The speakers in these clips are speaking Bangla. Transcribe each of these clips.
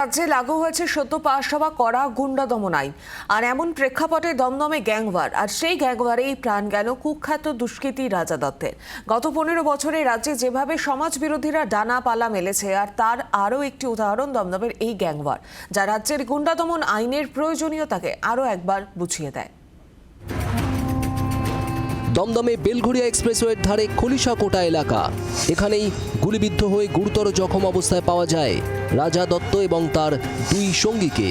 রাজ্যে লাগু হয়েছে সদ্য পাশ হওয়া কড়া গুন্ডা দমন আইন। আর এমন প্রেক্ষাপটে দমদমে গ্যাংওয়ার, আর সেই গ্যাংওয়ারেই প্রাণ গেল কুখ্যাত দুষ্কৃতী রাজা দত্তের। গত 15 বছরে রাজ্যে যেভাবে সমাজ বিরোধীরা ডানা পালা মেলেছে, আর তার আরও একটি উদাহরণ দমদমের এই গ্যাংওয়ার, যা রাজ্যের গুন্ডা দমন আইনের প্রয়োজনীয়তাকে আরও একবার বুঝিয়ে দেয়। দমদমে বেলঘড়িয়া এক্সপ্রেসওয়ের ধারে খলিশাকোটা এলাকা। এখানেই গুলিবিদ্ধ হয়ে গুরুতর জখম অবস্থায় পাওয়া যায় রাজা দত্ত এবং তার দুই সঙ্গীকে।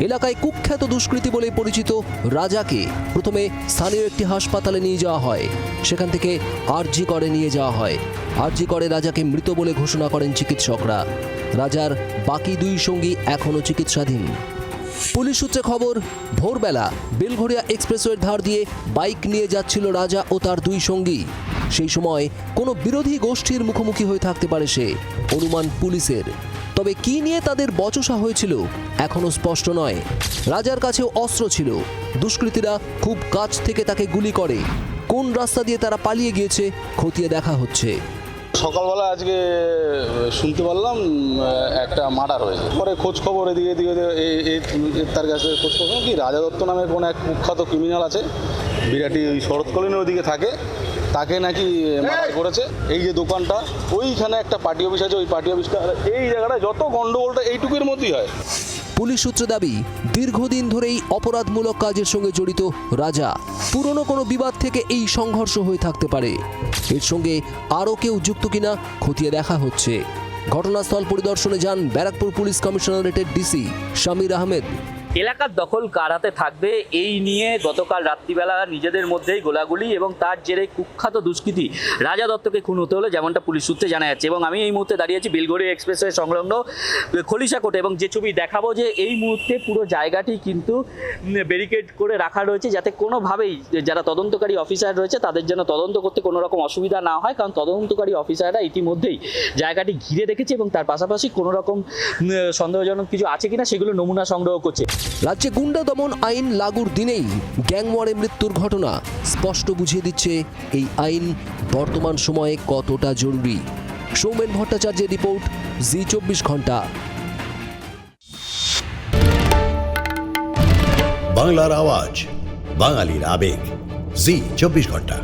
এলাকায় কুখ্যাত দুষ্কৃতী বলে পরিচিত রাজাকে প্রথমে স্থানীয় একটি হাসপাতালে নিয়ে যাওয়া হয়। সেখান থেকে আরজি করে নিয়ে যাওয়া হয়। আরজি করে রাজাকে মৃত বলে ঘোষণা করেন চিকিৎসকরা। রাজার বাকি দুই সঙ্গী এখনও চিকিৎসাধীন। পুলিশ সূত্রে খবর, ভোরবেলা বেলঘড়িয়া এক্সপ্রেসওয়ের ধার দিয়ে বাইক নিয়ে যাচ্ছিল রাজা ও তার দুই সঙ্গী। সেই সময় কোনো বিরোধী গোষ্ঠীর মুখোমুখি হয়ে থাকতে পারে সে, অনুমান পুলিশের। তবে কি নিয়ে তাদের বচসা হয়েছিল এখনও স্পষ্ট নয়। রাজার কাছেও অস্ত্র ছিল। দুষ্কৃতীরা খুব কাছ থেকে তাকে গুলি করে। কোন রাস্তা দিয়ে তারা পালিয়ে গিয়েছে খতিয়ে দেখা হচ্ছে। সকালবেলা আজকে শুনতে পারলাম একটা মার্ডার হয়েছে। পরে খোঁজ খবর এদিকে তার কাছে খোঁজ খবর কি রাজা দত্ত নামে কোনো এক কুখ্যাত ক্রিমিনাল আছে, বিরাটি ওই শরৎ কলোনির ওইদিকে থাকে, তাকে নাকি মার্ডার করেছে। এই যে দোকানটা, ওইখানে একটা পার্টি অফিস আছে, ওই পার্টি অফিসটা, এই জায়গাটা যত গন্ডগোলটা এইটুকুর মধ্যেই হয়। পুলিশ সূত্রে দাবি, দীর্ঘদিন ধরেই অপরাধমূলক কাজের সঙ্গে জড়িত রাজা। পুরনো কোনো বিবাদ থেকে এই সংঘর্ষ হয়ে থাকতে পারে। এর সঙ্গে আরও কেউ যুক্ত কিনা খতিয়ে দেখা হচ্ছে। ঘটনাস্থল পরিদর্শনে যান ব্যারাকপুর পুলিশ কমিশনারেটের ডিসি শামির আহমেদ। এলাকার দখল কার হাতে থাকবে এই নিয়ে গতকাল রাত্রিবেলা নিজেদের মধ্যেই গোলাগুলি, এবং তার জেরে কুখ্যাত দুষ্কৃতী রাজা দত্তকে খুন হতে হলো, যেমনটা পুলিশ সূত্রে জানা যাচ্ছে। এবং আমি এই মুহূর্তে দাঁড়িয়েছি বেলঘড়িয়া এক্সপ্রেসওয়ে সংলগ্ন খলিশাকোটে, এবং যে ছবি দেখাবো যে এই মুহূর্তে পুরো জায়গাটি কিন্তু ব্যারিকেড করে রাখা রয়েছে, যাতে কোনোভাবেই যারা তদন্তকারী অফিসার রয়েছে তাদের যেন তদন্ত করতে কোনো রকম অসুবিধা না হয়। কারণ তদন্তকারী অফিসাররা ইতিমধ্যেই জায়গাটি ঘিরে রেখেছে এবং তার পাশাপাশি কোনো রকম সন্দেহজনক কিছু আছে কিনা সেগুলো নমুনা সংগ্রহ করছে। রাজ্যে গুন্ডা দমন আইন লাগুর দিনেই গ্যাংওয়ারে মৃত্যুর ঘটনা স্পষ্ট বুঝিয়ে দিচ্ছে এই আইন বর্তমান সময়ে কতটা জরুরি। সৌমেন ভট্টাচার্যের রিপোর্ট, জি24 ঘন্টা। বাংলার আওয়াজ, বাঙালির আবেগ, জি24 ঘন্টা।